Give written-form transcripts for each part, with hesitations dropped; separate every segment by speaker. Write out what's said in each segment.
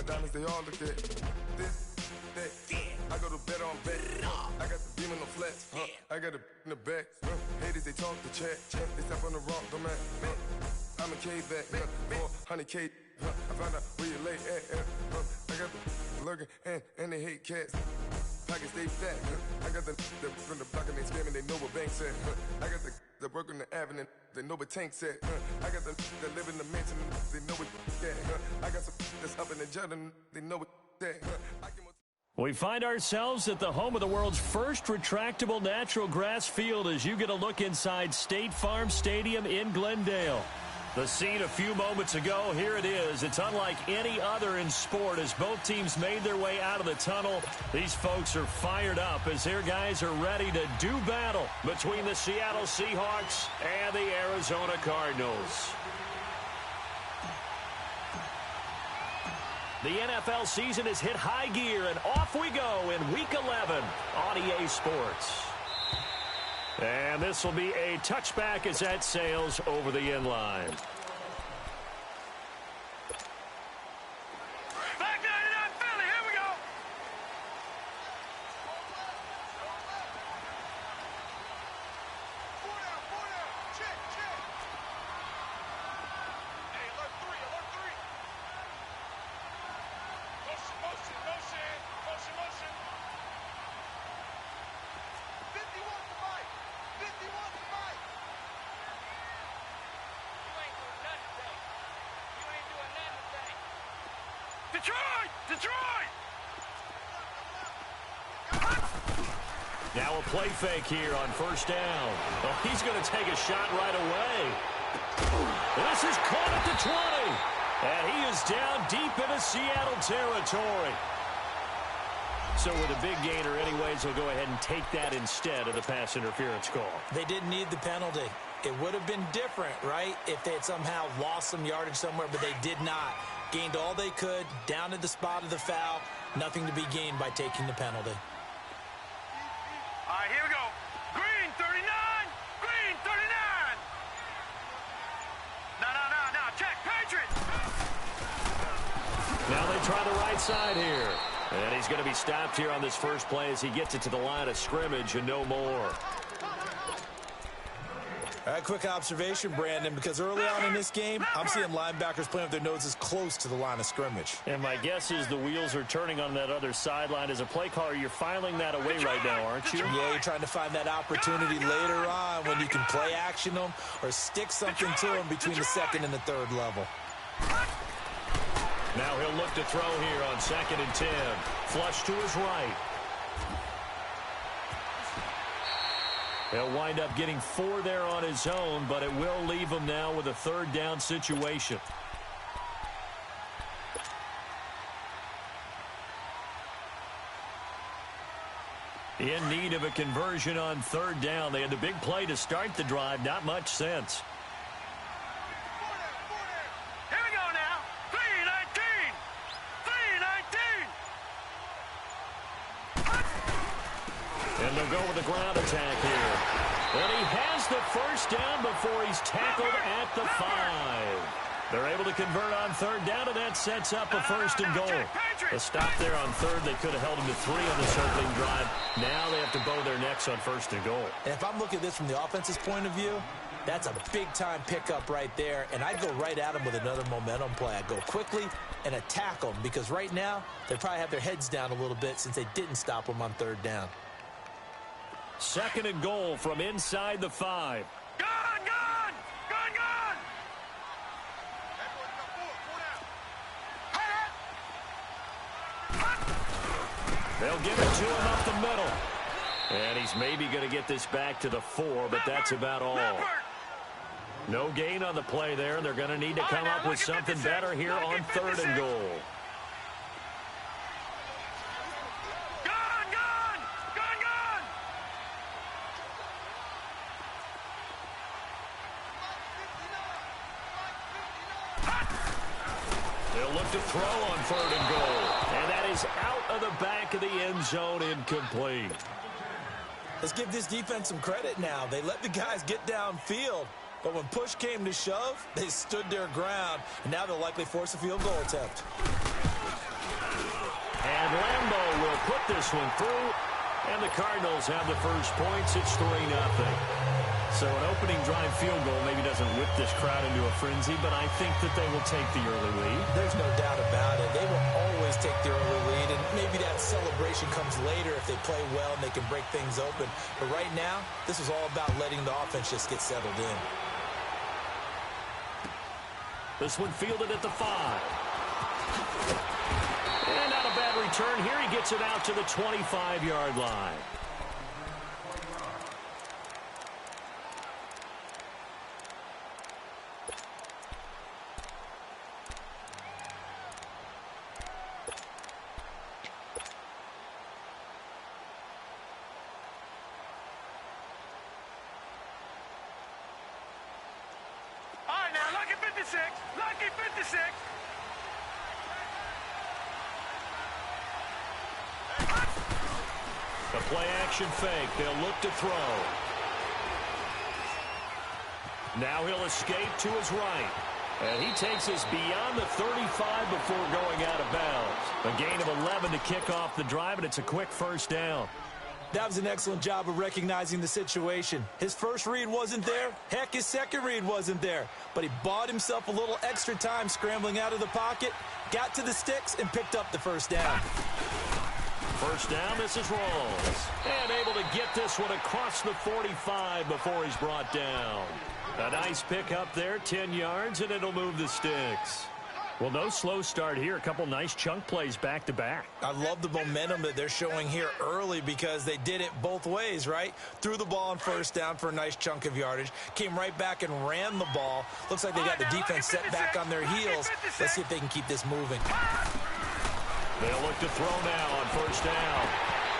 Speaker 1: diamonds they all look at. This, that, I go to bed on bed. I got the beam in the flats. I got the in the back. Haters, they talk the chat. They step on the rock, the man. I'm a K back. 400K. I found out where you lay at. I got the lurking and they hate cats. Pockets stay fat. I got the from the block and they scamming. They know what banks at. I got the work on the avenue. They know what tanks at. I got the live in the mansion. They know what that. I got some that's up in the jet and they know what that.
Speaker 2: We find ourselves at the home of the world's first retractable natural grass field as you get a look inside State Farm Stadium in Glendale. The scene a few moments ago, here it is. It's unlike any other in sport as both teams made their way out of the tunnel. These folks are fired up as their guys are ready to do battle between the Seattle Seahawks and the Arizona Cardinals. The NFL season has hit high gear, and off we go in Week 11 on EA Sports. And this will be a touchback as that sails over the end line.
Speaker 3: Back 99 Philly, here we go. Four down, check. Hey, alert three. Motion. 51 to Mike. 51 to Mike. You ain't doing nothing today. Detroit!
Speaker 2: Now a play fake here on first down. Well, he's going to take a shot right away. This is caught at the 20. And he is down deep into Seattle territory. So with a big gainer anyways, he'll go ahead and take that instead of the pass interference call.
Speaker 4: They didn't need the penalty. It would have been different, right, if they had somehow lost some yardage somewhere, but they did not. Gained all they could, down at the spot of the foul. Nothing to be gained by taking the penalty.
Speaker 3: All right, here we go. Green 39. No. Check, Patriots.
Speaker 2: Now they try the right side here. And he's going to be stopped here on this first play as he gets it to the line of scrimmage and no more.
Speaker 4: All right, quick observation, Brandon, because early on in this game, I'm seeing linebackers playing with their noses close to the line of scrimmage.
Speaker 2: And my guess is the wheels are turning on that other sideline. As a play caller, you're filing that away right now, aren't you?
Speaker 4: Yeah, you're trying to find that opportunity later on when you can play action them or stick something to them between the second and the third level.
Speaker 2: Now he'll look to throw here on 2nd and 10. Flush to his right. He'll wind up getting 4 there on his own, but it will leave him now with a third down situation. In need of a conversion on third down. They had the big play to start the drive. Not much sense.
Speaker 3: Here we go now. 3-19.
Speaker 2: And they'll go with the ground attack here. And he has the first down before he's tackled at the 5. They're able to convert on third down, and that sets up a first and goal. A stop there on third. They could have held him to 3 on this opening drive. Now they have to bow their necks on first and goal.
Speaker 4: And if I'm looking at this from the offense's point of view, that's a big-time pickup right there, and I'd go right at him with another momentum play. I'd go quickly and attack them because right now they probably have their heads down a little bit since they didn't stop them on third down.
Speaker 2: 2nd and goal from inside the 5.
Speaker 3: Gone!
Speaker 2: They'll give it to him up the middle. And he's maybe going to get this back to the 4, but that's about all. No gain on the play there, and they're going to need to come up with something better here on 3rd and goal. They'll look to throw on 3rd and goal. And that is out of the back of the end zone, incomplete.
Speaker 4: Let's give this defense some credit now. They let the guys get downfield, but when push came to shove, they stood their ground, and now they'll likely force a field goal attempt.
Speaker 2: put this one through, and the Cardinals have the first points. It's 3-0. So an opening drive field goal maybe doesn't whip this crowd into a frenzy, but I think that they will take the early lead.
Speaker 4: There's no doubt about it. They will always take the early lead, and maybe that celebration comes later if they play well and they can break things open. But right now, this is all about letting the offense just get settled in.
Speaker 2: This one fielded at the 5. And not a bad return here. He gets it out to the 25-yard line.
Speaker 3: Lucky 56.
Speaker 2: The play-action fake. They'll look to throw. Now he'll escape to his right. And he takes us beyond the 35 before going out of bounds. A gain of 11 to kick off the drive, and it's a quick first down.
Speaker 4: That was an excellent job of recognizing the situation. His first read wasn't there. Heck, his second read wasn't there. But he bought himself a little extra time scrambling out of the pocket, got to the sticks, and picked up the first down.
Speaker 2: First down, this is Rawls. And able to get this one across the 45 before he's brought down. A nice pick up there, 10 yards, and it'll move the sticks. Well, no slow start here. A couple nice chunk plays back-to-back.
Speaker 4: I love the momentum that they're showing here early because they did it both ways, right? Threw the ball on first down for a nice chunk of yardage. Came right back and ran the ball. Looks like they got the defense set back on their heels. Let's see if they can keep this moving.
Speaker 2: They'll look to throw now on first down.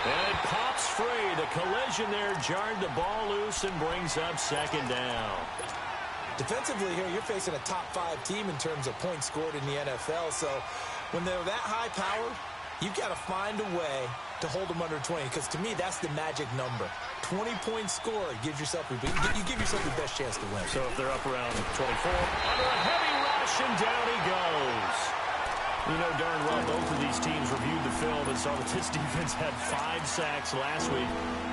Speaker 2: And it pops free. The collision there jarred the ball loose and brings up second down.
Speaker 4: Defensively here, you're facing a top-5 team in terms of points scored in the NFL. So when they're that high-powered, you've got to find a way to hold them under 20. Because to me, that's the magic number. 20 points scored gives yourself you give yourself the best chance to win.
Speaker 2: So if they're up around 24, under a heavy rush, and down he goes. You know darn well both of these teams reviewed the film and saw that this defense had 5 sacks last week.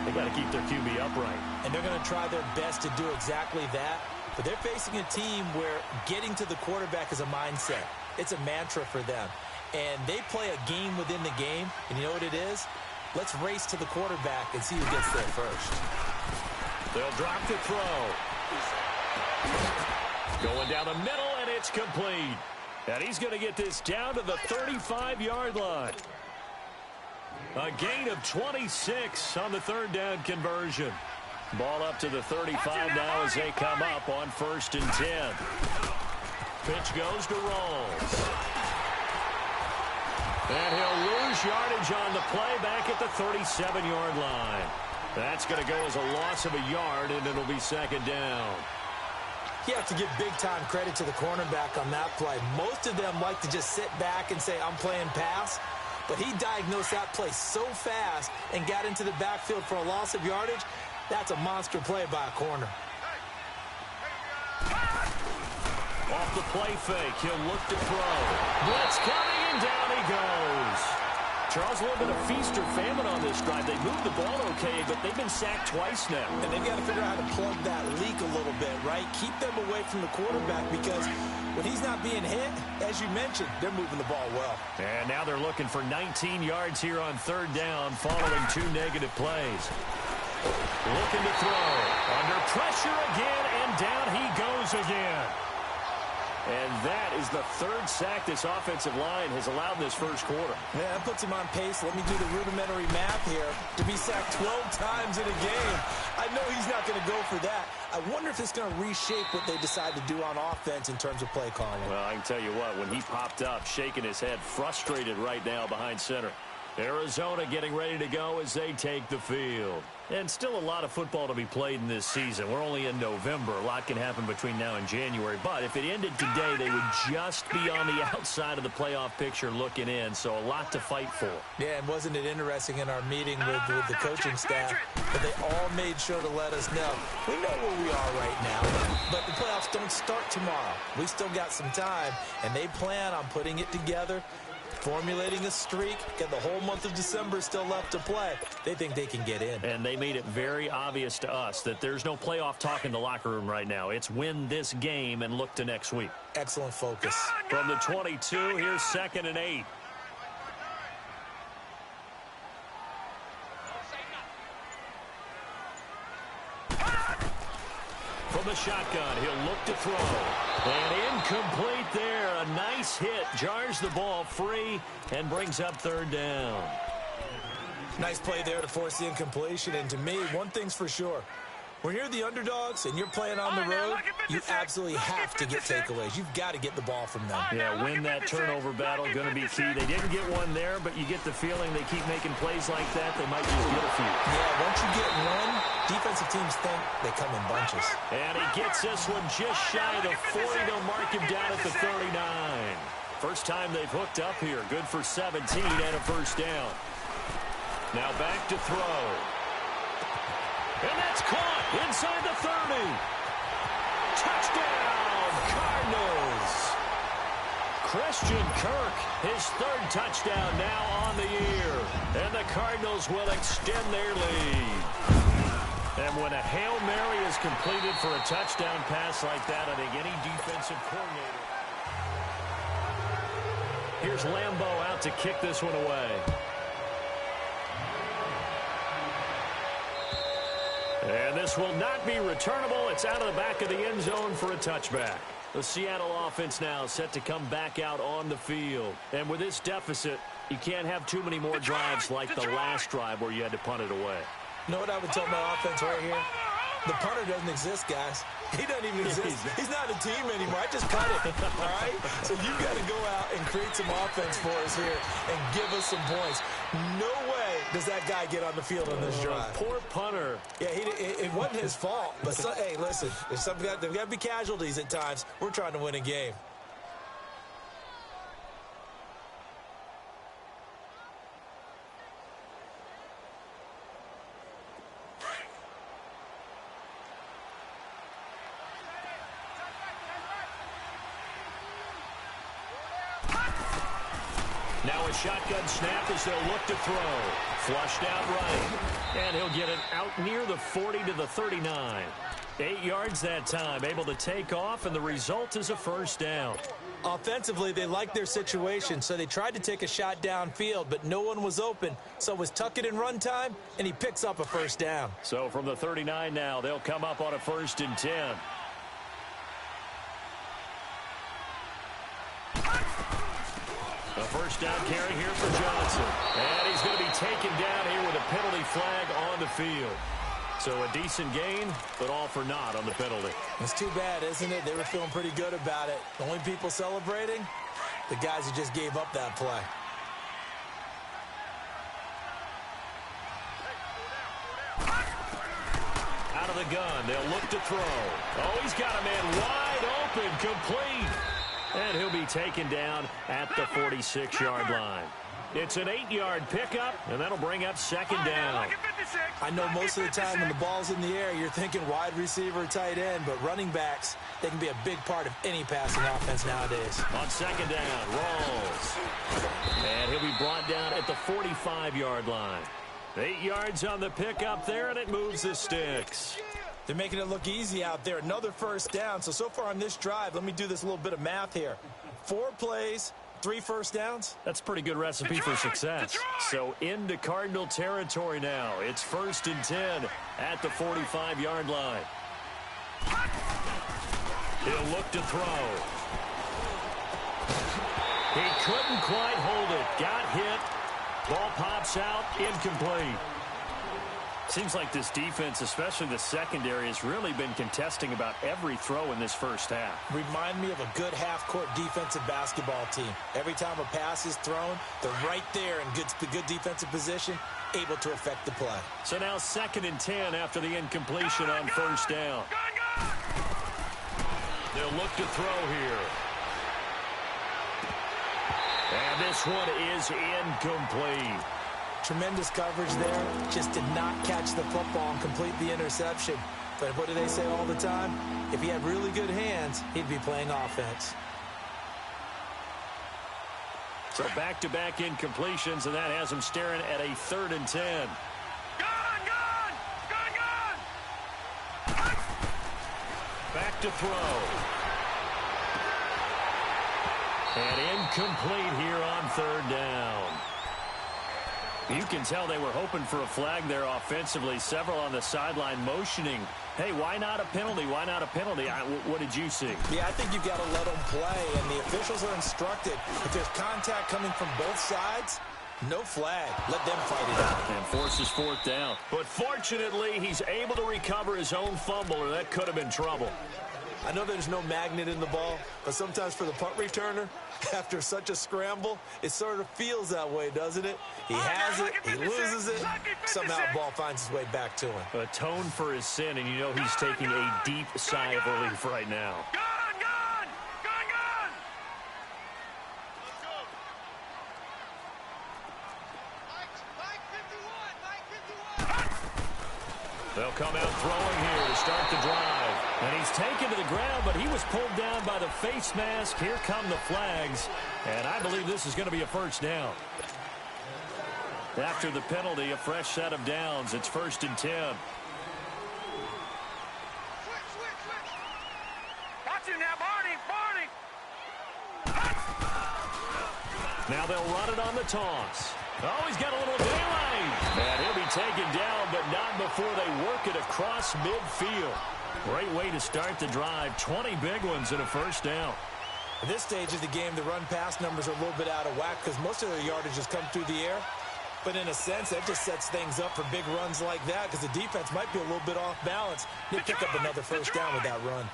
Speaker 2: They got to keep their QB upright.
Speaker 4: And they're going to try their best to do exactly that. But they're facing a team where getting to the quarterback is a mindset. It's a mantra for them. And they play a game within the game. And you know what it is? Let's race to the quarterback and see who gets there first.
Speaker 2: They'll drop the throw. Going down the middle, and it's complete. And he's going to get this down to the 35-yard line. A gain of 26 on the third down conversion. Ball up to the 35 now as they come up on 1st and 10. Pitch goes to Rawls. And he'll lose yardage on the play back at the 37-yard line. That's going to go as a loss of a yard, and it'll be second down.
Speaker 4: You have to give big-time credit to the cornerback on that play. Most of them like to just sit back and say, I'm playing pass. But he diagnosed that play so fast and got into the backfield for a loss of yardage. That's a monster play by a corner.
Speaker 2: Off the play fake, he'll look to throw. Blitz coming, and down he goes. Charles, a little bit of feast or famine on this drive. They moved the ball okay, but they've been sacked twice now.
Speaker 4: And they've got to figure out how to plug that leak a little bit, right? Keep them away from the quarterback because when he's not being hit, as you mentioned, they're moving the ball well.
Speaker 2: And now they're looking for 19 yards here on third down following 2 negative plays. Looking to throw. Under pressure again, and down he goes again. And that is the 3rd sack this offensive line has allowed this first quarter.
Speaker 4: Yeah, that puts him on pace. Let me do the rudimentary math here. To be sacked 12 times in a game. I know he's not going to go for that. I wonder if it's going to reshape what they decide to do on offense in terms of play calling.
Speaker 2: Well, I can tell you what, when he popped up, shaking his head, frustrated right now behind center. Arizona getting ready to go as they take the field. And still a lot of football to be played in this season. We're only in November. A lot can happen between now and January. But if it ended today, they would just be on the outside of the playoff picture looking in. So a lot to fight for.
Speaker 4: Yeah, and wasn't it interesting in our meeting with the coaching staff that they all made sure to let us know. We know where we are right now, but the playoffs don't start tomorrow. We still got some time, and they plan on putting it together formulating a streak, and the whole month of December still left to play. They think they can get in.
Speaker 2: And they made it very obvious to us that there's no playoff talk in the locker room right now. It's win this game and look to next week.
Speaker 4: Excellent focus.
Speaker 2: From the 22, here's 2nd and 8. From the shotgun, he'll look to throw. And incomplete there. A nice hit. Jars the ball free and brings up 3rd down.
Speaker 4: Nice play there to force the incompletion. And to me, one thing's for sure. When you're the underdogs and you're playing on the road, you absolutely have to get takeaways. You've got to get the ball from them.
Speaker 2: Yeah, win that turnover battle, going to be key. They didn't get one there, but you get the feeling they keep making plays like that, they might just get a few.
Speaker 4: Yeah, once you get one, defensive teams think they come in bunches.
Speaker 2: And he gets this one just shy of the 40. They'll mark him down at the 39. First time they've hooked up here. Good for 17 and a 1st down. Now back to throw. And that's caught inside the 30. Touchdown, Cardinals. Christian Kirk, his 3rd touchdown now on the year. And the Cardinals will extend their lead. And when a Hail Mary is completed for a touchdown pass like that, I think any defensive coordinator. Here's Lambeau out to kick this one away. And this will not be returnable. It's out of the back of the end zone for a touchback. The Seattle offense now set to come back out on the field. And with this deficit, you can't have too many more drives like the last drive where you had to punt it away.
Speaker 4: You know what I would tell my offense right here? The punter doesn't exist, guys. He doesn't even exist. He's not a team anymore. I just cut it, all right? So you've got to go out and create some offense for us here and give us some points. No way does that guy get on the field on this drive.
Speaker 2: Poor punter.
Speaker 4: Yeah, it wasn't his fault. But, hey, listen, there's got to be casualties at times. We're trying to win a game.
Speaker 2: Now a shotgun snap as they'll look to throw. Flushed out right. And he'll get it out near the 40 to the 39. 8 yards that time, able to take off, and the result is a 1st down.
Speaker 4: Offensively, they liked their situation, so they tried to take a shot downfield, but no one was open. So it was tuck it and run time, and he picks up a 1st down.
Speaker 2: So from the 39 now, they'll come up on a 1st and 10. A 1st down carry here for Johnson. And he's going to be taken down here with a penalty flag on the field. So a decent gain, but all for naught on the penalty.
Speaker 4: It's too bad, isn't it? They were feeling pretty good about it. The only people celebrating, the guys who just gave up that play.
Speaker 2: Out of the gun, they'll look to throw. Oh, he's got a man wide open, complete. And he'll be taken down at the 46-yard line. It's an 8-yard pickup, and that'll bring up 2nd down.
Speaker 4: I know most of the time when the ball's in the air, you're thinking wide receiver, tight end, but running backs, they can be a big part of any passing offense nowadays.
Speaker 2: On 2nd down, rolls. And he'll be brought down at the 45-yard line. 8 yards on the pickup there, and it moves the sticks.
Speaker 4: They're making it look easy out there. Another 1st down. So far on this drive, let me do this little bit of math here. 4 plays, 3 1st downs.
Speaker 2: That's a pretty good recipe for success. So into Cardinal territory now. It's 1st and 10 at the 45-yard line. He'll look to throw. He couldn't quite hold it. Got hit. Ball pops out. Incomplete. Seems like this defense, especially the secondary, has really been contesting about every throw in this first half.
Speaker 4: Remind me of a good half-court defensive basketball team. Every time a pass is thrown, they're right there in good defensive position, able to affect the play.
Speaker 2: So now 2nd and 10 after the incompletion on 1st down. They'll look to throw here. And this one is incomplete.
Speaker 4: Tremendous coverage there. Just did not catch the football and complete the interception. But what do they say all the time? If he had really good hands, he'd be playing offense.
Speaker 2: So back-to-back incompletions, and that has them staring at a 3rd and 10. Back to throw. And incomplete here on 3rd down. You can tell they were hoping for a flag there offensively. Several on the sideline motioning, hey, why not a penalty? Why not a penalty? What did you see?
Speaker 4: Yeah, I think you've got to let them play, and the officials are instructed. If there's contact coming from both sides, no flag. Let them fight it out.
Speaker 2: And forces 4th down. But fortunately, he's able to recover his own fumble, or that could have been trouble.
Speaker 4: I know there's no magnet in the ball, but sometimes for the punt returner, after such a scramble, it sort of feels that way, doesn't it? He has it, he loses it, somehow the ball finds its way back to him.
Speaker 2: Atone for his sin, and you know he's taking a deep sigh of relief right now. They'll come out throwing here to start the drive. And he's taken to the ground, but he was pulled down by the face mask. Here come the flags. And I believe this is going to be a 1st down. After the penalty, a fresh set of downs. It's 1st and 10.
Speaker 3: Watch him now, Barney.
Speaker 2: Now they'll run it on the toss. Oh, he's got a little daylight. And he'll be taken down, but not before they work it across midfield. Great way to start the drive. 20 big ones and a 1st down.
Speaker 4: At this stage of the game, the run-pass numbers are a little bit out of whack because most of their yardage has come through the air. But in a sense, that just sets things up for big runs like that because the defense might be a little bit off balance. They pick up another 1st down with that run.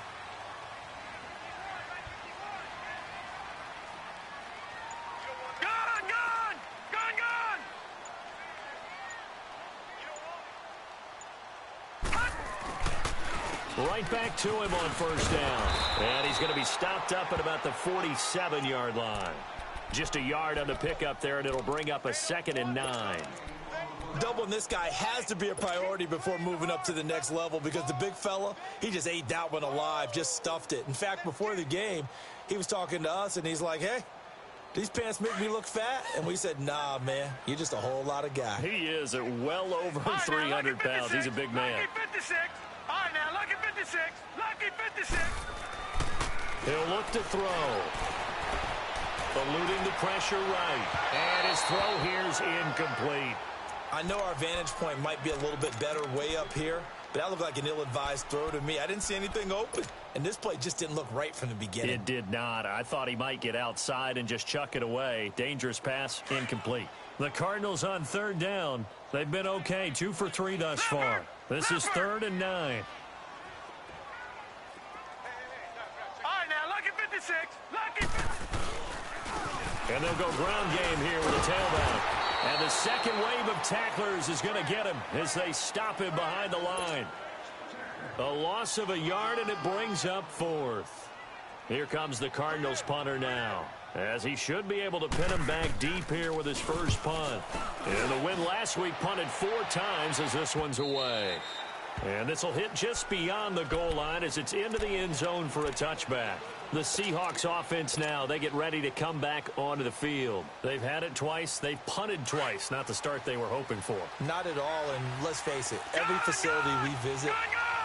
Speaker 2: Right back to him on 1st down. And he's going to be stopped up at about the 47-yard line. Just a yard on the pickup there, and it'll bring up a 2nd and 9.
Speaker 4: Doubling this guy has to be a priority before moving up to the next level because the big fella, he just ate that one alive, just stuffed it. In fact, before the game, he was talking to us, and he's like, hey, these pants make me look fat? And we said, nah, man, you're just a whole lot of guy.
Speaker 2: He is at well over 300 pounds. He's a big man.
Speaker 3: Lucky 56. All right, now, lucky 56. Lucky 56.
Speaker 2: He'll look to throw. Eluding the pressure right. And his throw here's incomplete.
Speaker 4: I know our vantage point might be a little bit better way up here, but that looked like an ill-advised throw to me. I didn't see anything open, and this play just didn't look right from the beginning.
Speaker 2: It did not. I thought he might get outside and just chuck it away. Dangerous pass, incomplete. The Cardinals on 3rd down. They've been okay, 2 for 3 thus far. This is 3rd and 9.
Speaker 3: All right, now, lucky 56. Lucky 56.
Speaker 2: And they'll go ground game here with a tailback. And the second wave of tacklers is going to get him as they stop him behind the line. A loss of a yard, and it brings up 4th. Here comes the Cardinals punter now, as he should be able to pin him back deep here with his first punt. And the win last week punted 4 times as this one's away. And this will hit just beyond the goal line as it's into the end zone for a touchback. The Seahawks offense now, they get ready to come back onto the field. They've had it twice. They've punted twice. Not the start they were hoping for.
Speaker 4: Not at all, and let's face it, every facility we visit,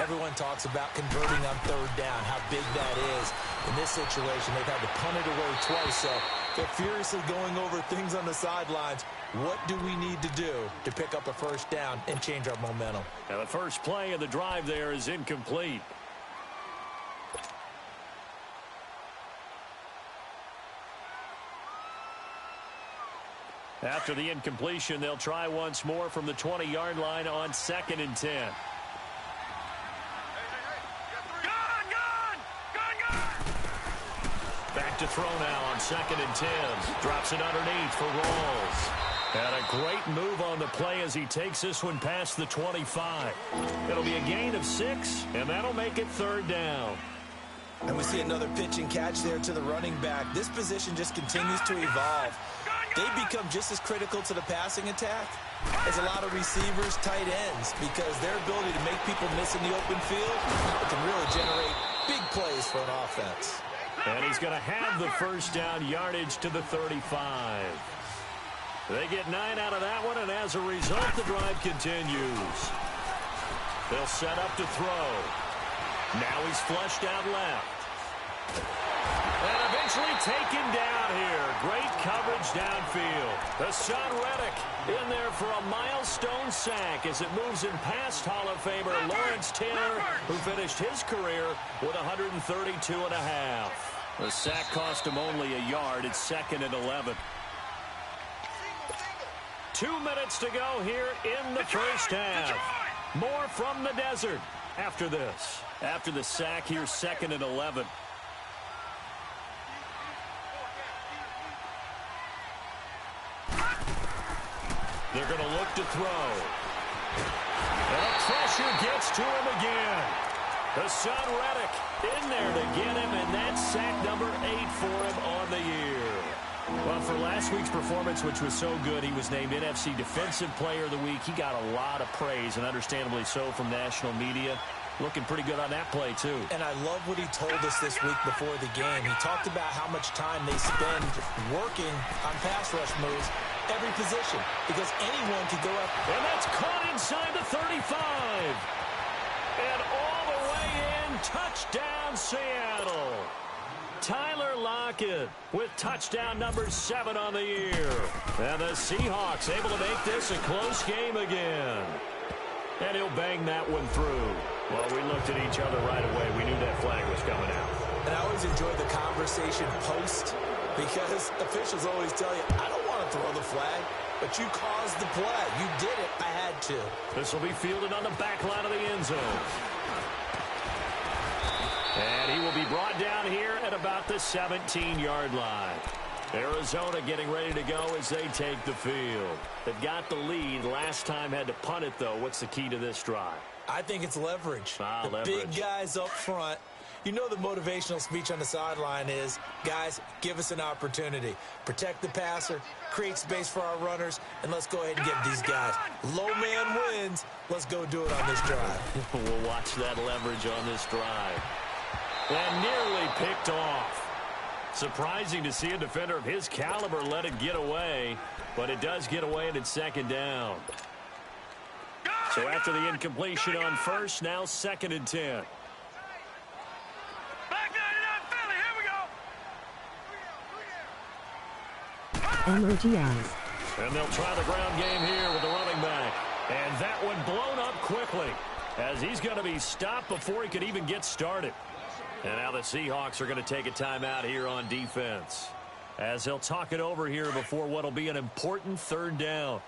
Speaker 4: everyone talks about converting on 3rd down, how big that is. In this situation, they've had to punt it away twice, so they're furiously going over things on the sidelines. What do we need to do to pick up a 1st down and change our momentum?
Speaker 2: Now the first play of the drive there is incomplete. After the incompletion, they'll try once more from the 20-yard line on 2nd and 10. Back to throw now on 2nd and 10. Drops it underneath for Rawls. And a great move on the play as he takes this one past the 25. It'll be a gain of 6, and that'll make it 3rd down.
Speaker 4: And we see another pitch and catch there to the running back. This position just continues to evolve. They become just as critical to the passing attack as a lot of receivers, tight ends, because their ability to make people miss in the open field can really generate big plays for an offense.
Speaker 2: And he's going to have the first down, yardage to the 35. They get 9 out of that one, and as a result, the drive continues. They'll set up to throw. Now he's flushed out left. And eventually taken down here. Great coverage downfield. Hassan Reddick in there for a milestone sack as it moves in past Hall of Famer Lawrence Taylor, who finished his career with 132.5. The sack cost him only a yard. It's 2nd and 11. 2 minutes to go here in the first half. More from the desert after this. After the sack, here's 2nd and 11. They're going to look to throw. And the pressure gets to him again. Hassan Reddick in there to get him, and that's sack number 8 for him on the year. Well, for last week's performance, which was so good, he was named NFC Defensive Player of the Week. He got a lot of praise, and understandably so, from national media. Looking pretty good on that play, too.
Speaker 4: And I love what he told us this week before the game. He talked about how much time they spend working on pass rush moves, every position, because anyone could go up.
Speaker 2: And that's caught inside the 35. And all the way in, touchdown Seattle. Tyler Lockett with touchdown number 7 on the year. And the Seahawks able to make this a close game again. And he'll bang that one through. Well, we looked at each other right away. We knew that flag was coming out.
Speaker 4: And I always enjoy the conversation post, because officials always tell you, I don't want to throw the flag, but you caused the play. You did it. I had to.
Speaker 2: This will be fielded on the back line of the end zone. And he will be brought down here at about the 17-yard line. Arizona getting ready to go as they take the field. They've got the lead. Last time had to punt it, though. What's the key to this drive?
Speaker 4: I think it's leverage. The
Speaker 2: leverage.
Speaker 4: Big guys up front. You know the motivational speech on the sideline is, guys, give us an opportunity. Protect the passer, create space for our runners, and let's go ahead and get these guys. Low man wins. Let's go do it on this drive.
Speaker 2: We'll watch that leverage on this drive. And nearly picked off. Surprising to see a defender of his caliber let it get away, but it does get away and it's 2nd down. So after the incompletion on first, now 2nd and 10.
Speaker 5: Emoji eyes.
Speaker 2: And they'll try the ground game here with the running back. And that one blown up quickly as he's going to be stopped before he could even get started. And now the Seahawks are going to take a timeout here on defense as they'll talk it over here before what will be an important 3rd down.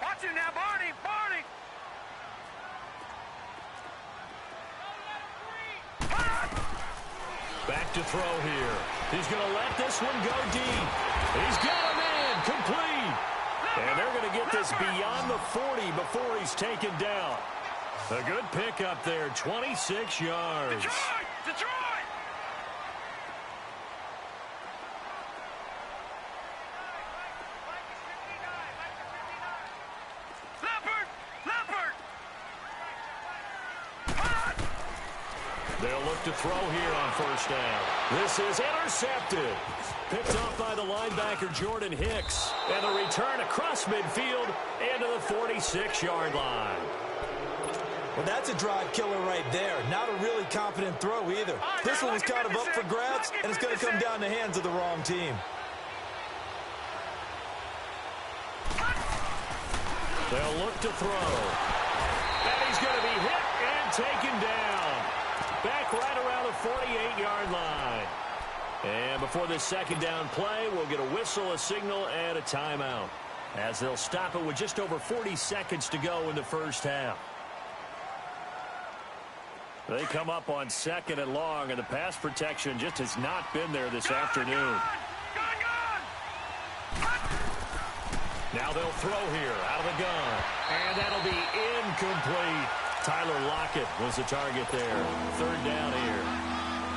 Speaker 3: Watch him now, Barney! Barney!
Speaker 2: Back to throw here. He's going to let this one go deep. He's got him in, complete. And they're going to get this beyond the 40 before he's taken down. A good pickup there, 26 yards.
Speaker 3: Detroit! Detroit! Leopard! Leopard!
Speaker 2: They'll look to throw here on 1st down. This is intercepted. Picked off by the linebacker, Jordan Hicks. And the return across midfield into the 46-yard line.
Speaker 4: Well, that's a drive killer right there. Not a really confident throw either. This one was kind of up for grabs, and it's going to come down the hands of the wrong team.
Speaker 2: They'll look to throw. And he's going to be hit and taken down. Back right around the 48-yard line. And before this 2nd down play, we'll get a whistle, a signal, and a timeout, as they'll stop it with just over 40 seconds to go in the first half. They come up on 2nd and long, and the pass protection just has not been there this afternoon. Now they'll throw here out of the gun, and that'll be incomplete. Tyler Lockett was the target there. 3rd down here.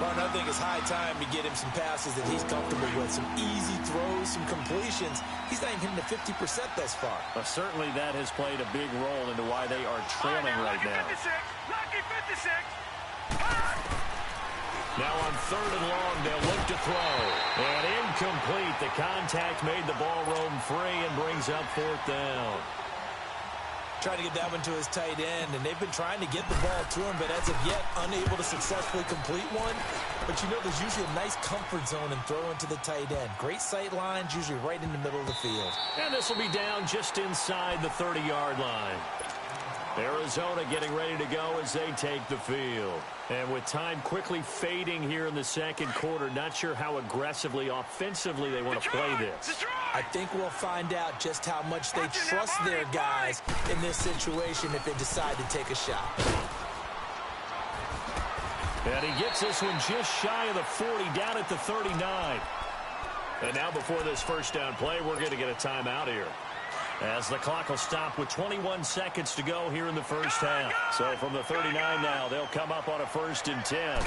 Speaker 4: Martin, I think it's high time to get him some passes that he's comfortable with, some easy throws, some completions. He's not even hitting the 50% thus far.
Speaker 2: Well, certainly that has played a big role into why they are trailing right now.
Speaker 3: Lucky 56.
Speaker 2: Now on 3rd and long, they'll look to throw. And incomplete. The contact made the ball roam free and brings up 4th down.
Speaker 4: Trying to get that one to his tight end, and they've been trying to get the ball to him, but as of yet, unable to successfully complete one. But you know, there's usually a nice comfort zone in throwing to the tight end. Great sight lines, usually right in the middle of the field.
Speaker 2: And this will be down just inside the 30-yard line. Arizona getting ready to go as they take the field. And with time quickly fading here in the second quarter, not sure how aggressively, offensively they want to play this.
Speaker 4: I think we'll find out just how much they trust their guys in this situation if they decide to take a shot.
Speaker 2: And he gets this one just shy of the 40, down at the 39. And now before this first down play, we're going to get a timeout here, as the clock will stop with 21 seconds to go here in the first half. So from the 39 now, they'll come up on a 1st and 10.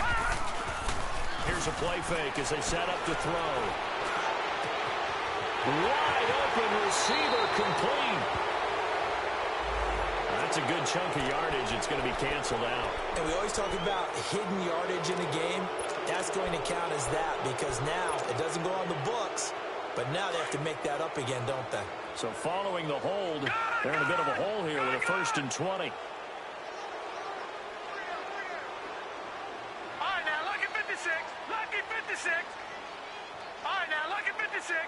Speaker 2: Here's a play fake as they set up to throw. Wide open receiver, complete. That's a good chunk of yardage. It's going to be canceled out.
Speaker 4: And we always talk about hidden yardage in a game. That's going to count as that, because now it doesn't go on the books, but now they have to make that up again, don't they?
Speaker 2: So following the hold, they're in a bit of a hole here with a 1st and 20.
Speaker 3: All right, now, lucky 56. Lucky 56. All right, now, lucky 56.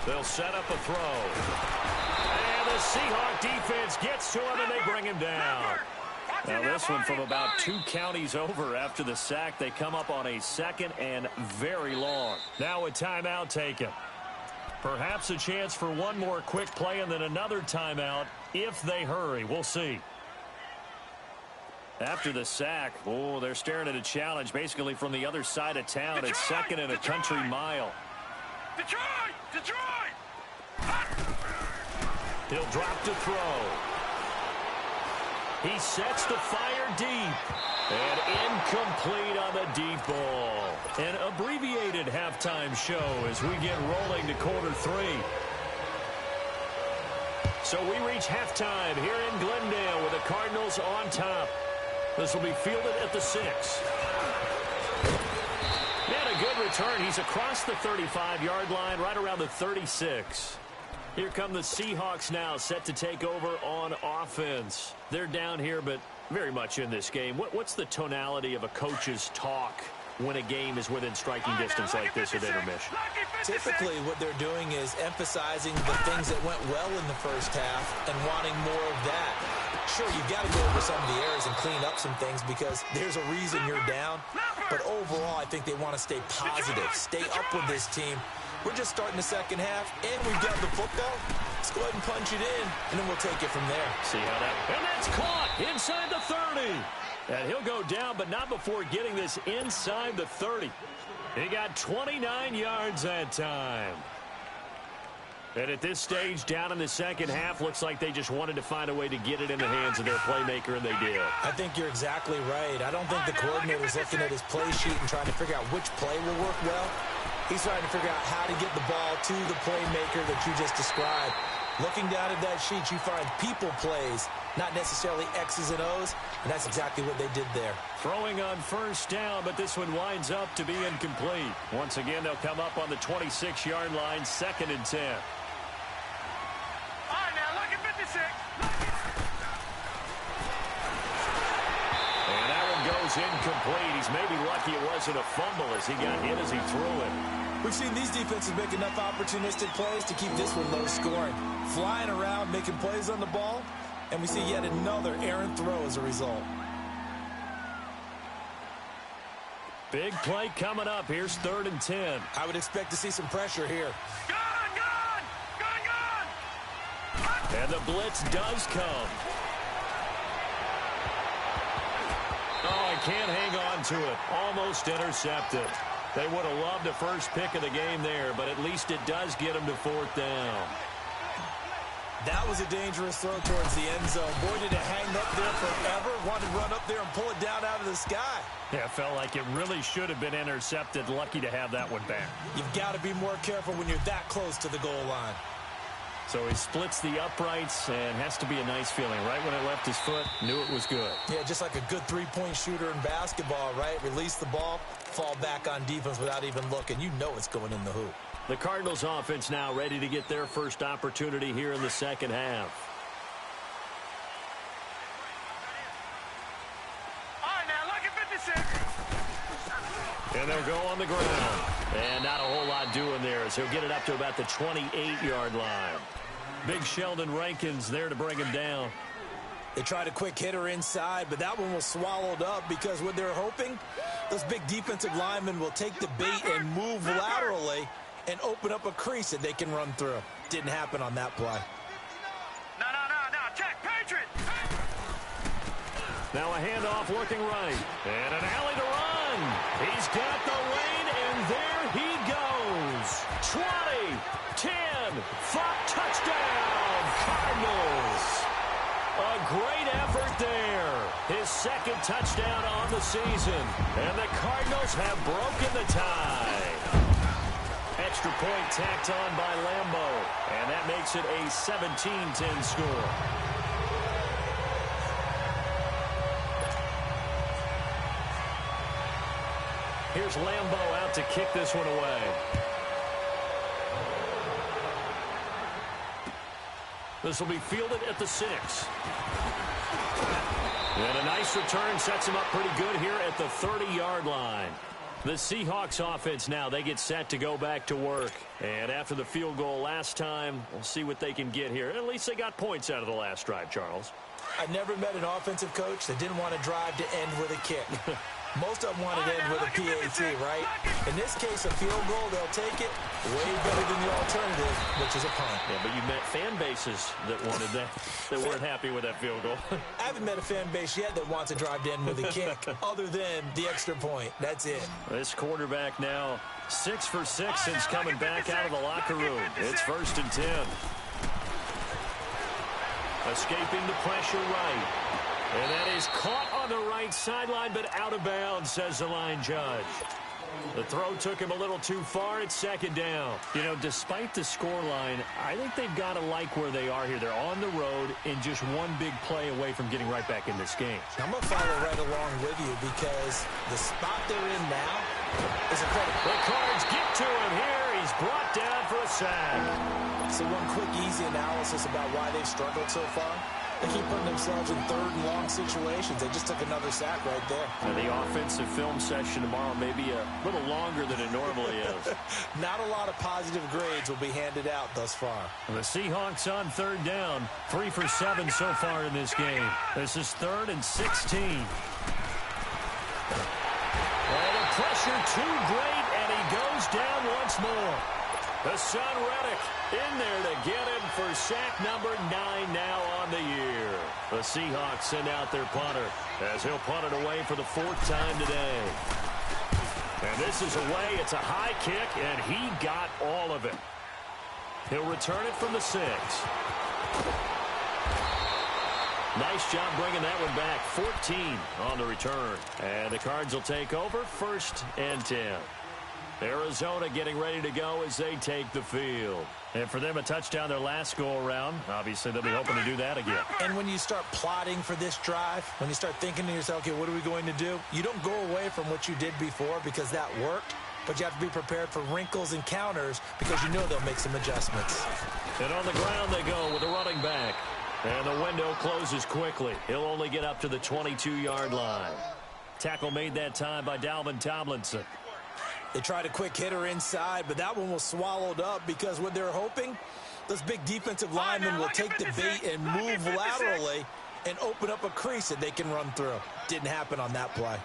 Speaker 2: They'll set up a throw. And the Seahawk defense gets to him, and they bring him down. Now this one from about 2 counties over after the sack. They come up on a 2nd and very long. Now a timeout taken. Perhaps a chance for one more quick play and then another timeout if they hurry. We'll see. After the sack, oh, they're staring at a challenge basically from the other side of town. It's 2nd and a country mile.
Speaker 3: Detroit! Detroit!
Speaker 2: He'll drop to throw. He sets to fire deep. And incomplete on the deep ball. An abbreviated halftime show as we get rolling to quarter 3. So we reach halftime here in Glendale with the Cardinals on top. This will be fielded at the 6. And a good return. He's across the 35-yard line, right around the 36. Here come the Seahawks now, set to take over on offense. They're down here, but very much in this game. What's the tonality of a coach's talk when a game is within striking distance like this at intermission?
Speaker 4: Typically, what they're doing is emphasizing the things that went well in the first half and wanting more of that. Sure, you've got to go over some of the errors and clean up some things because there's a reason you're down. But overall, I think they want to stay positive, stay up with this team. We're just starting the second half, and we've got the football. Let's go ahead and punch it in, and then we'll take it from there.
Speaker 2: See how that... And that's caught inside the 30. And he'll go down, but not before getting this inside the 30. He got 29 yards that time. And at this stage, down in the second half, looks like they just wanted to find a way to get it in the hands of their playmaker, and they did.
Speaker 4: I think you're exactly right. I don't think the coordinator's looking at his play sheet and trying to figure out which play will work well. He's trying to figure out how to get the ball to the playmaker that you just described. Looking down at that sheet, you find people plays, not necessarily X's and O's, and that's exactly what they did there.
Speaker 2: Throwing on first down, but this one winds up to be incomplete. Once again, they'll come up on the 26-yard line, 2nd and 10.
Speaker 3: All right, now, lucky 56.
Speaker 2: And that one goes incomplete. He's maybe lucky it wasn't a fumble as he got hit as he threw it.
Speaker 4: We've seen these defenses make enough opportunistic plays to keep this one low scoring. Flying around, making plays on the ball, and we see yet another errant throw as a result.
Speaker 2: Big play coming up. Here's 3rd and 10.
Speaker 4: I would expect to see some pressure here.
Speaker 2: And the blitz does come. Oh, I can't hang on to it. Almost intercepted. They would have loved the first pick of the game there, but at least it does get them to 4th down.
Speaker 4: That was a dangerous throw towards the end zone. Boy, did it hang up there forever. Wanted to run up there and pull it down out of the sky.
Speaker 2: Yeah, it felt like it really should have been intercepted. Lucky to have that one back.
Speaker 4: You've got to be more careful when you're that close to the goal line.
Speaker 2: So he splits the uprights and has to be a nice feeling. Right when it left his foot, knew it was good.
Speaker 4: Yeah, just like a good three-point shooter in basketball, right? Release the ball, fall back on defense without even looking. You know it's going in the hoop.
Speaker 2: The Cardinals offense now ready to get their first opportunity here in the second half.
Speaker 3: All right, now, look at 56.
Speaker 2: And they'll go on the ground. And not a whole lot doing there as he'll get it up to about the 28-yard line. Big Sheldon Rankins there to bring him down.
Speaker 4: They tried a quick hitter inside, but that one was swallowed up because what they're hoping, those big defensive linemen will take the bait and move laterally and open up a crease that they can run through. Didn't happen on that play.
Speaker 3: No, check, Patriot.
Speaker 2: Now a handoff looking right. And an alley to run. He's got the lane, and there he goes. 20, 10, 5, touchdown, Cardinals. A great effort there. His second touchdown on the season. And the Cardinals have broken the tie. Extra point tacked on by Lambeau. And that makes it a 17-10 score. Here's Lambeau out to kick this one away. This will be fielded at the 6. And a nice return sets him up pretty good here at the 30-yard line. The Seahawks offense now, they get set to go back to work. And after the field goal last time, we'll see what they can get here. At least they got points out of the last drive, Charles.
Speaker 4: I never met an offensive coach that didn't want to drive to end with a kick. Most of them want to end with a PAT, right? In this case, a field goal, they'll take it way better than the alternative, which is a punt.
Speaker 2: Yeah, but you met fan bases that wanted that, that weren't happy with that field goal.
Speaker 4: I haven't met a fan base yet that wants to drive to end with a kick, other than the extra point. That's it.
Speaker 2: This quarterback now 6 for 6 since coming back out of the locker room. It's 1st and 10. Escaping the pressure right. And that is caught on the right sideline, but out of bounds, says the line judge. The throw took him a little too far. It's 2nd down. You know, despite the scoreline, I think they've got to like where they are here. They're on the road and just one big play away from getting right back in this game.
Speaker 4: I'm going to follow right along with you because the spot they're in now is incredible.
Speaker 2: The Cards get to him here. He's brought down for a sack.
Speaker 4: So one quick, easy analysis about why they've struggled so far. They keep putting themselves in 3rd and long situations. They just took another sack right there.
Speaker 2: And the offensive film session tomorrow may be a little longer than it normally is.
Speaker 4: Not a lot of positive grades will be handed out thus far.
Speaker 2: The Seahawks on 3rd down. 3 for 7 so far in this game. This is 3rd and 16. Well, the pressure too great, and he goes down once more. The son Reddick in there to get him for sack number 9 now on the year. The Seahawks send out their punter as he'll punt it away for the 4th time today. And this is away. It's a high kick, and he got all of it. He'll return it from the 6. Nice job bringing that one back. 14 on the return. And the Cards will take over 1st and 10. Arizona getting ready to go as they take the field. And for them, a touchdown their last go-around. Obviously, they'll be hoping to do that again.
Speaker 4: And when you start plotting for this drive, when you start thinking to yourself, okay, what are we going to do? You don't go away from what you did before because that worked, but you have to be prepared for wrinkles and counters because you know they'll make some adjustments.
Speaker 2: And on the ground they go with a running back. And the window closes quickly. He'll only get up to the 22-yard line. Tackle made that time by Dalvin Tomlinson.
Speaker 4: They tried a quick hitter inside, but that one was swallowed up because what they're hoping, those big defensive linemen will take the bait and move laterally and open up a crease that they can run through. Didn't happen on that play.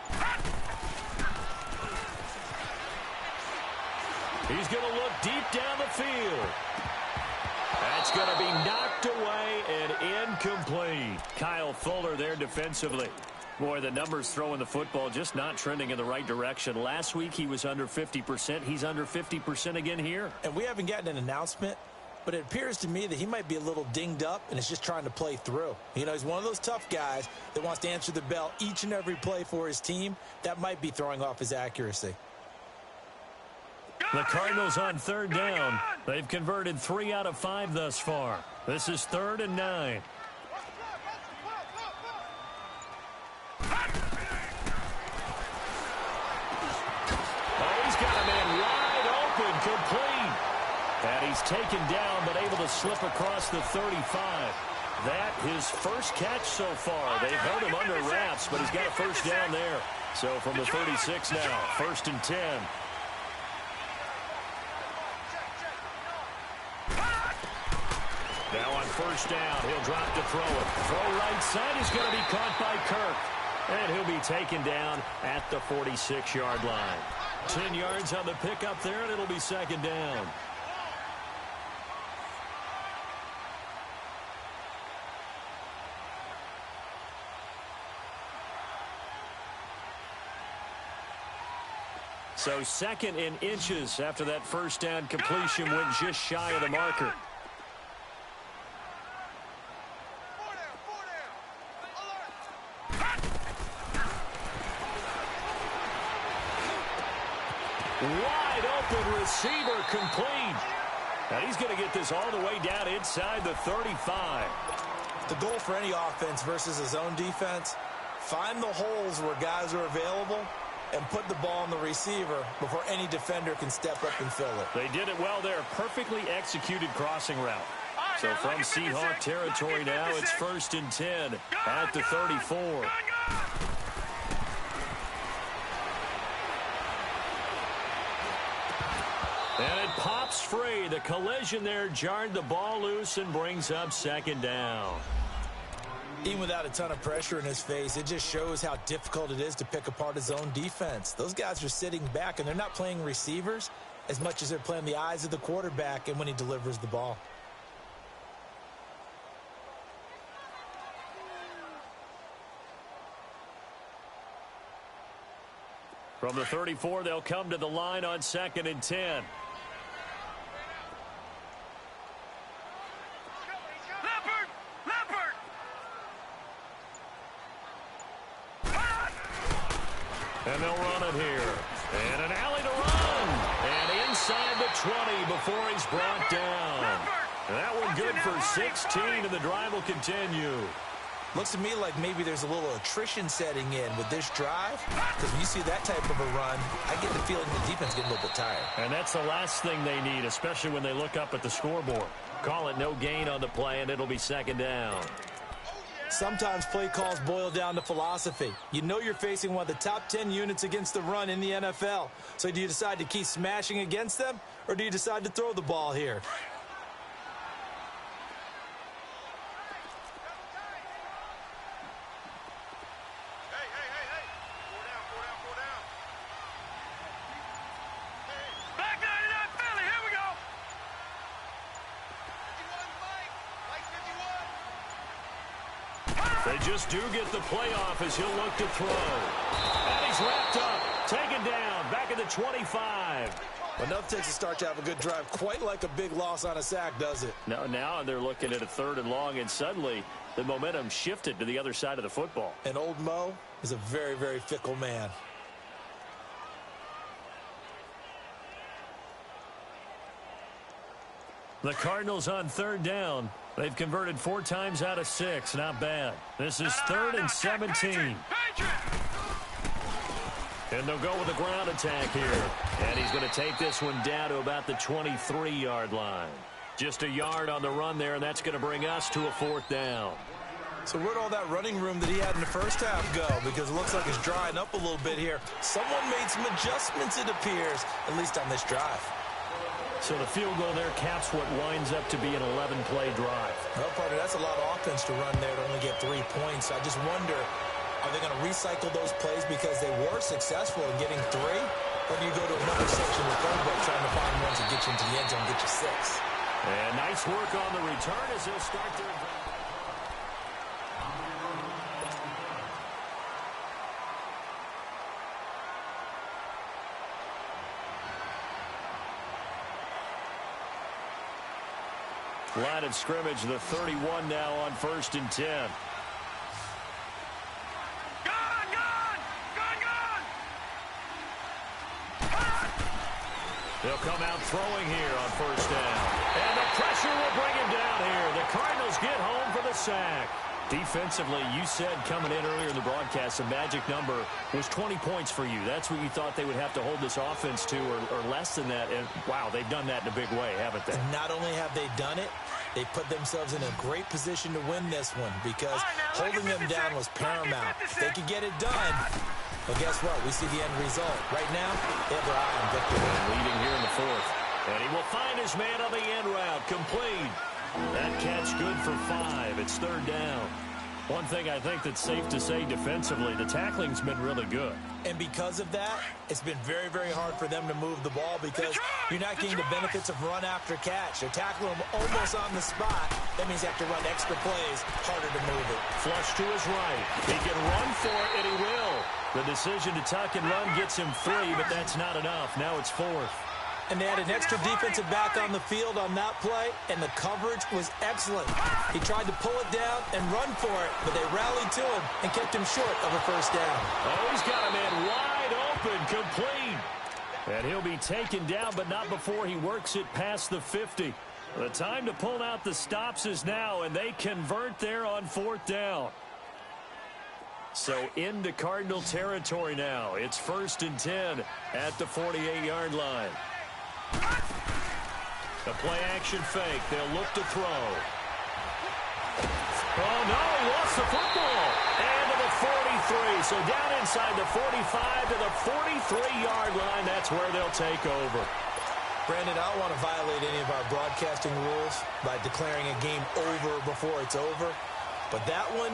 Speaker 2: He's going to look deep down the field. That's going to be knocked away and incomplete. Kyle Fuller there defensively. Boy, the numbers throwing the football just not trending in the right direction. Last week he was under 50%. He's under 50% again here.
Speaker 4: And we haven't gotten an announcement but it appears to me that he might be a little dinged up and is just trying to play through. You know, he's one of those tough guys that wants to answer the bell each and every play for his team. That might be throwing off his accuracy.
Speaker 2: The Cardinals on third down. They've converted 3 out of 5 thus far. This is 3rd and 9. Oh, he's got a man wide open, complete. And he's taken down, but able to slip across the 35. That his first catch so far. They've held him under wraps, but he's got a first down there. So from the 36 now, 1st and 10. Now on first down, he'll drop to throw it. Throw right side is going to be caught by Kirk. And he'll be taken down at the 46-yard line. 10 yards on the pickup there, and it'll be 2nd down. So 2nd in inches after that first down completion went just shy of the marker. Wide open receiver complete. And he's going to get this all the way down inside the 35.
Speaker 4: The goal for any offense versus a zone defense, find the holes where guys are available and put the ball on the receiver before any defender can step up and fill it.
Speaker 2: They did it well there. Perfectly executed crossing route. So from Seahawk territory now, it's 1st and 10 at the 34. And it pops free. The collision there jarred the ball loose and brings up 2nd down.
Speaker 4: Even without a ton of pressure in his face, it just shows how difficult it is to pick apart his own defense. Those guys are sitting back, and they're not playing receivers as much as they're playing the eyes of the quarterback and when he delivers the ball.
Speaker 2: From the 34, they'll come to the line on 2nd and 10. And they'll run it here. And an alley to run. And inside the 20 before he's brought down. And that one good for 16, and the drive will continue.
Speaker 4: Looks to me like maybe there's a little attrition setting in with this drive. Because when you see that type of a run, I get the feeling the defense is getting a little bit tired.
Speaker 2: And that's the last thing they need, especially when they look up at the scoreboard. Call it no gain on the play, and it'll be 2nd down.
Speaker 4: Sometimes play calls boil down to philosophy. You know you're facing one of the top 10 units against the run in the NFL. So do you decide to keep smashing against them, or do you decide to throw the ball here?
Speaker 2: They just do get the playoff as he'll look to throw. And he's wrapped up, taken down, back at the 25.
Speaker 4: Enough takes a start to have a good drive. Quite like a big loss on a sack, does it?
Speaker 2: No, now they're looking at a 3rd and long, and suddenly the momentum shifted to the other side of the football.
Speaker 4: And old Mo is a very, very fickle man.
Speaker 2: The Cardinals on 3rd down. They've converted 4 times out of 6. Not bad. This is 3rd and 17. And they'll go with a ground attack here. And he's going to take this one down to about the 23-yard line. Just a yard on the run there, and that's going to bring us to a 4th down.
Speaker 4: So where'd all that running room that he had in the first half go? Because it looks like it's drying up a little bit here. Someone made some adjustments, it appears, at least on this drive.
Speaker 2: So the field goal there caps what winds up to be an 11-play drive.
Speaker 4: Well, partner, that's a lot of offense to run there to only get 3 points. I just wonder, are they going to recycle those plays because they were successful in getting 3? Or do you go to another section with quarterback trying to find ones that get you into the end zone and get you 6?
Speaker 2: And nice work on the return as he'll start their drive. Line of scrimmage, the 31 now on 1st and 10. They'll come out throwing here on 1st down. And the pressure will bring him down here. The Cardinals get home for the sack. Defensively, you said coming in earlier in the broadcast, the magic number was 20 points for you. That's what you thought they would have to hold this offense to, or less than that. And, wow, they've done that in a big way, haven't they?
Speaker 4: And not only have they done it, they put themselves in a great position to win this one because holding them down was paramount. If they could get it done, well, guess what? We see the end result. Right now, they have their eye on victory.
Speaker 2: Leading here in the 4th. And he will find his man on the end route. Complete. That catch good for 5. It's 3rd down. One thing I think that's safe to say defensively, the tackling's been really good.
Speaker 4: And because of that, it's been very, very hard for them to move the ball because you're not getting the benefits of run after catch. They're tackling them almost on the spot. That means they have to run extra plays, harder to move it.
Speaker 2: Flush to his right. He can run for it, and he will. The decision to tuck and run gets him 3, but that's not enough. Now it's 4th.
Speaker 4: And they had an extra defensive back on the field on that play, and the coverage was excellent. He tried to pull it down and run for it, but they rallied to him and kept him short of a 1st down.
Speaker 2: Oh, he's got a man wide open, complete. And he'll be taken down, but not before he works it past the 50. The time to pull out the stops is now, and they convert there on 4th down. So into Cardinal territory now. It's 1st and 10 at the 48-yard line. The play-action fake. They'll look to throw. Oh, no, he lost the football. And to the 43. So down inside the 45 to the 43-yard line. That's where they'll take over.
Speaker 4: Brandon, I don't want to violate any of our broadcasting rules by declaring a game over before it's over. But that one,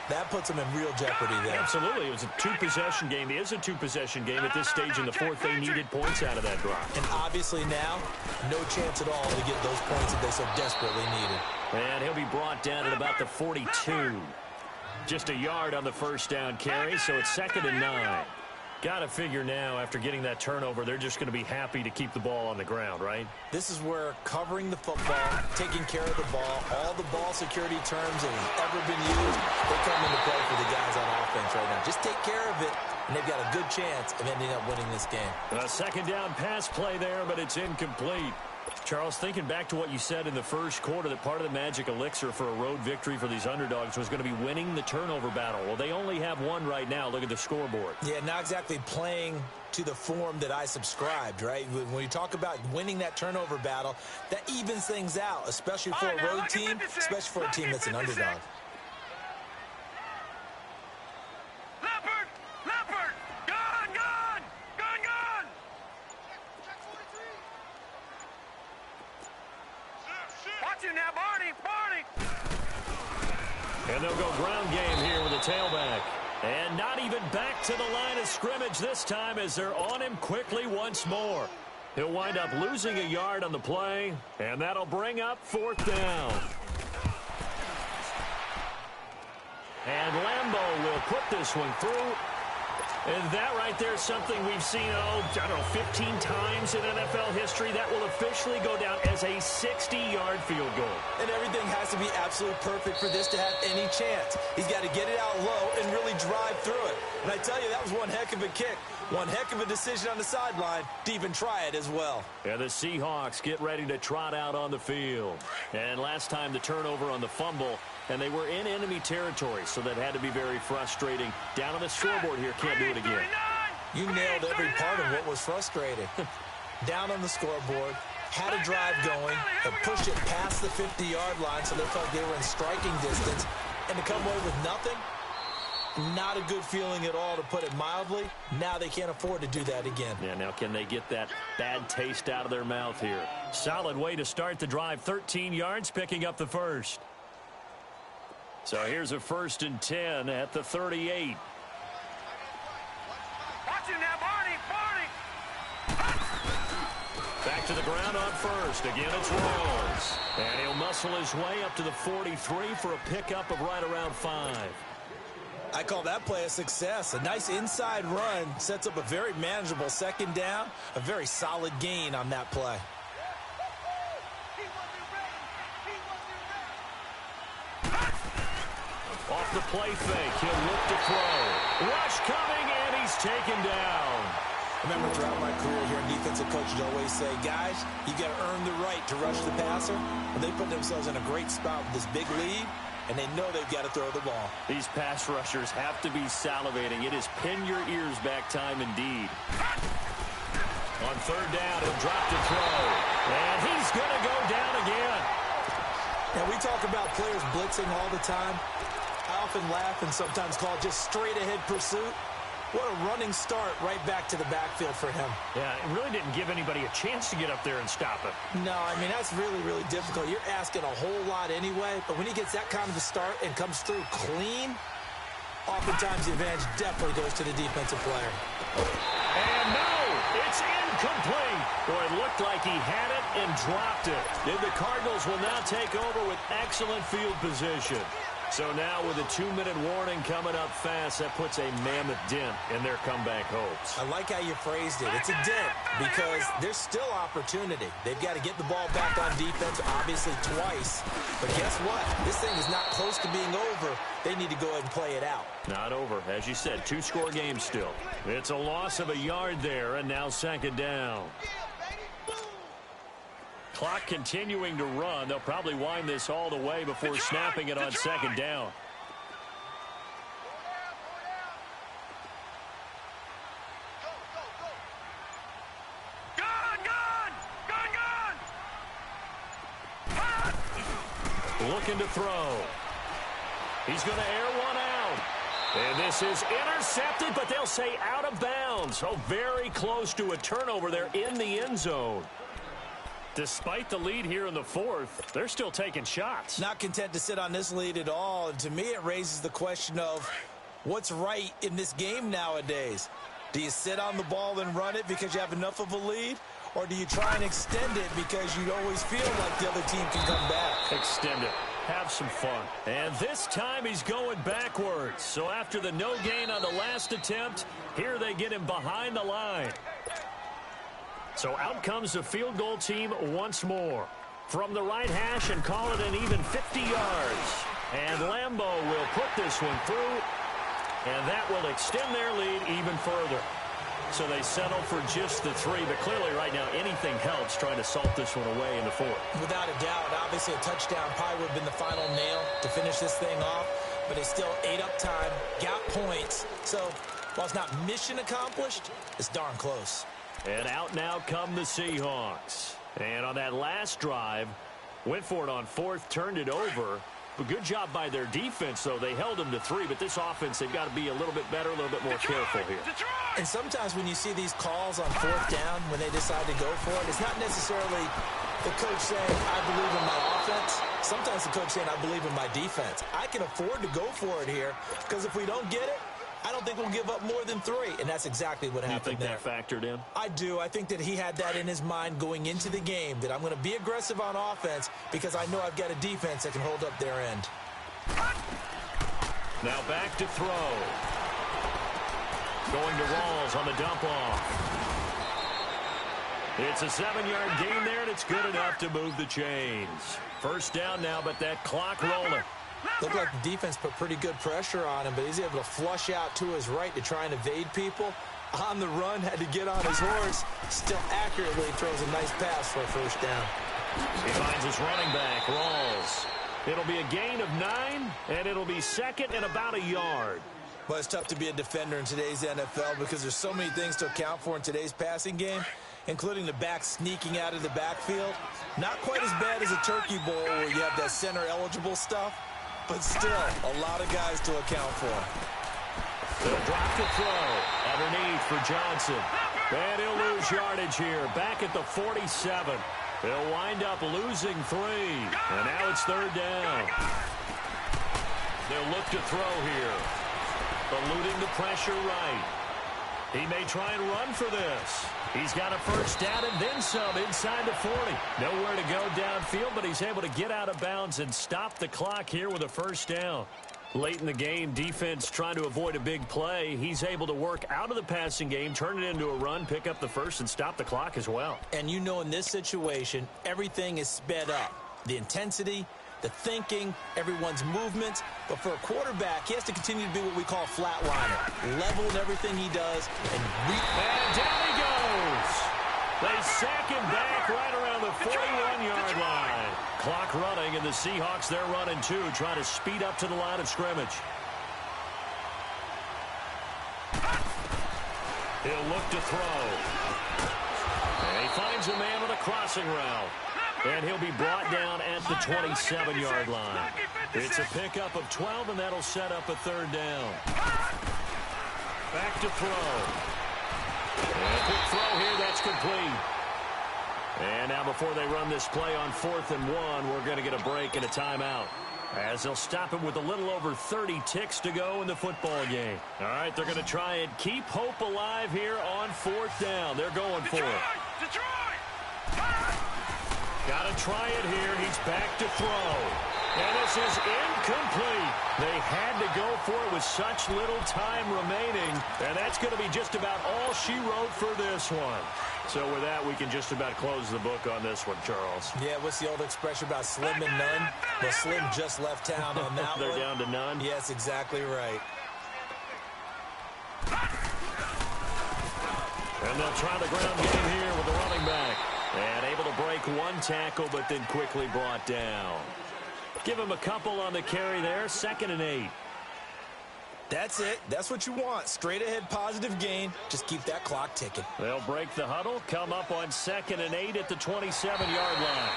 Speaker 4: that puts them in real jeopardy there.
Speaker 2: Absolutely. It was a two-possession game. It is a two-possession game at this stage in the 4th. They needed points out of that drive.
Speaker 4: And obviously now, no chance at all to get those points that they so desperately needed.
Speaker 2: And he'll be brought down at about the 42. Just a yard on the 1st down carry, so it's 2nd and 9. Got to figure now, after getting that turnover, they're just going to be happy to keep the ball on the ground, right?
Speaker 4: This is where covering the football, taking care of the ball, all the ball security terms that have ever been used, they come into play for the guys on offense right now. Just take care of it, and they've got a good chance of ending up winning this game.
Speaker 2: A 2nd down pass play there, but it's incomplete. Charles, thinking back to what you said in the 1st quarter, that part of the magic elixir for a road victory for these underdogs was going to be winning the turnover battle. Well, they only have one right now. Look at the scoreboard.
Speaker 4: Yeah, not exactly playing to the form that I subscribed, right? When you talk about winning that turnover battle, that evens things out, especially for a road team, especially for a team that's an underdog.
Speaker 2: And they'll go ground game here with a tailback. And not even back to the line of scrimmage this time as they're on him quickly once more. He'll wind up losing a yard on the play, and that'll bring up 4th down. And Lambeau will put this one through. And that right there is something we've seen, I don't know, 15 times in NFL history. That will officially go down as a 60-yard field goal.
Speaker 4: And everything has to be absolutely perfect for this to have any chance. He's got to get it out low and really drive through it. And I tell you, that was one heck of a kick. One heck of a decision on the sideline to even try it as well.
Speaker 2: And the Seahawks get ready to trot out on the field. And last time the turnover on the fumble, and they were in enemy territory, so that had to be very frustrating. Down on the scoreboard here, can't do it again.
Speaker 4: You nailed every part of what was frustrating. Down on the scoreboard, had a drive going, and pushed it past the 50-yard line so they felt they were in striking distance, and to come away with nothing, not a good feeling at all, to put it mildly. Now they can't afford to do that again.
Speaker 2: Yeah, now can they get that bad taste out of their mouth here? Solid way to start the drive, 13 yards, picking up the first. So here's a 1st and 10 at the 38.
Speaker 3: Watch him now, Barney!
Speaker 2: Back to the ground on 1st. Again, it's Rawls. And he'll muscle his way up to the 43 for a pickup of right around 5.
Speaker 4: I call that play a success. A nice inside run sets up a very manageable 2nd down. A very solid gain on that play.
Speaker 2: Off the play fake, he'll look to throw. Rush coming, and he's taken down.
Speaker 4: I remember throughout my career here, defensive coaches always say, guys, you got to earn the right to rush the passer. And they put themselves in a great spot with this big lead, and they know they've got to throw the ball.
Speaker 2: These pass rushers have to be salivating. It is pin your ears back time indeed. On third down, he'll drop to throw. And he's going to go down again.
Speaker 4: Now, we talk about players blitzing all the time. I often laugh and sometimes call it just straight-ahead pursuit. What a running start right back to the backfield for him.
Speaker 2: Yeah, it really didn't give anybody a chance to get up there and stop him.
Speaker 4: No, I mean, that's really, really difficult. You're asking a whole lot anyway, but when he gets that kind of a start and comes through clean, oftentimes the advantage definitely goes to the defensive player.
Speaker 2: And no, it's incomplete. Boy, it looked like he had it and dropped it. And the Cardinals will now take over with excellent field position. So now with a 2-minute warning coming up fast, that puts a mammoth dent in their comeback hopes.
Speaker 4: I like how you phrased it. It's a dent because there's still opportunity. They've got to get the ball back on defense, obviously twice. But guess what? This thing is not close to being over. They need to go ahead and play it out.
Speaker 2: Not over. As you said, 2-score game still. It's a loss of a yard there, and now second down. Clock continuing to run. They'll probably wind this all the way before snapping it on second down. Looking to throw. He's going to air one out. And this is intercepted, but they'll say out of bounds. Oh, very close to a turnover there in the end zone. Despite the lead here in the fourth, they're still taking shots.
Speaker 4: Not content to sit on this lead at all. And to me, it raises the question of what's right in this game nowadays. Do you sit on the ball and run it because you have enough of a lead? Or do you try and extend it because you always feel like the other team can come back?
Speaker 2: Extend it. Have some fun. And this time he's going backwards. So after the no gain on the last attempt, here they get him behind the line. So out comes the field goal team once more. From the right hash and call it an even 50 yards. And Lambeau will put this one through. And that will extend their lead even further. So they settle for just the 3. But clearly right now anything helps trying to salt this one away in the 4th.
Speaker 4: Without a doubt, obviously a touchdown probably would have been the final nail to finish this thing off. But they still ate up time, got points. So while it's not mission accomplished, it's darn close.
Speaker 2: And out now come the Seahawks. And on that last drive, went for it on 4th, turned it over. But good job by their defense, though. They held them to 3, but this offense, they've got to be a little bit better, a little bit more careful here.
Speaker 4: And sometimes when you see these calls on 4th down, when they decide to go for it, it's not necessarily the coach saying, I believe in my offense. Sometimes the coach saying, I believe in my defense. I can afford to go for it here, because if we don't get it, I don't think we'll give up more than 3, and that's exactly what happened there.
Speaker 2: You think that factored in?
Speaker 4: I do. I think that he had that in his mind going into the game, that I'm going to be aggressive on offense because I know I've got a defense that can hold up their end.
Speaker 2: Now back to throw. Going to Rawls on the dump-off. It's a 7-yard gain there, and it's good enough to move the chains. First down now, but that clock rolling.
Speaker 4: Looked like the defense put pretty good pressure on him, but he's able to flush out to his right to try and evade people. On the run, had to get on his horse. Still accurately throws a nice pass for a first down.
Speaker 2: He finds his running back, Rawls. It'll be a gain of 9, and it'll be second and about a yard.
Speaker 4: Well, it's tough to be a defender in today's NFL because there's so many things to account for in today's passing game, including the back sneaking out of the backfield. Not quite as bad as a turkey bowl where you have that center-eligible stuff, but still a lot of guys to account for.
Speaker 2: They'll drop the throw underneath for Johnson. And he'll lose yardage here, back at the 47. They'll wind up losing 3. And now it's third down. They'll look to throw here. Eluding the pressure right. He may try and run for this. He's got a first down and then some inside the 40. Nowhere to go downfield, but he's able to get out of bounds and stop the clock here with a first down. Late in the game, defense trying to avoid a big play. He's able to work out of the passing game, turn it into a run, pick up the first, and stop the clock as well.
Speaker 4: And you know in this situation, everything is sped up. The intensity, the thinking, everyone's movements. But for a quarterback, he has to continue to be what we call a flatliner. Level in everything he does. And
Speaker 2: down he goes. They sack him back right around the 41-yard line. Clock running, and the Seahawks, they're running too, trying to speed up to the line of scrimmage. He'll look to throw. And he finds a man on a crossing route. And he'll be brought down at the 27-yard line. It's a pickup of 12, and that'll set up a third down. Back to throw. And a quick throw here, that's complete. And now before they run this play on 4th and 1, we're going to get a break and a timeout, as they'll stop him with a little over 30 ticks to go in the football game. All right, they're going to try and keep hope alive here on 4th down. They're going for it. Got to try it here. He's back to throw. And this is incomplete. They had to go for it with such little time remaining. And that's going to be just about all she wrote for this one. So with that, we can just about close the book on this one, Charles.
Speaker 4: Yeah, what's the old expression about slim and none? Well, Slim just left town on that
Speaker 2: They're
Speaker 4: one.
Speaker 2: down to none?
Speaker 4: Yes, exactly right.
Speaker 2: And they'll try the ground game here with the running back. And able to break one tackle, but then quickly brought down. Give him a couple on the carry there. 2nd and 8.
Speaker 4: That's it. That's what you want. Straight ahead positive gain. Just keep that clock ticking.
Speaker 2: They'll break the huddle, come up on 2nd and 8 at the 27-yard line.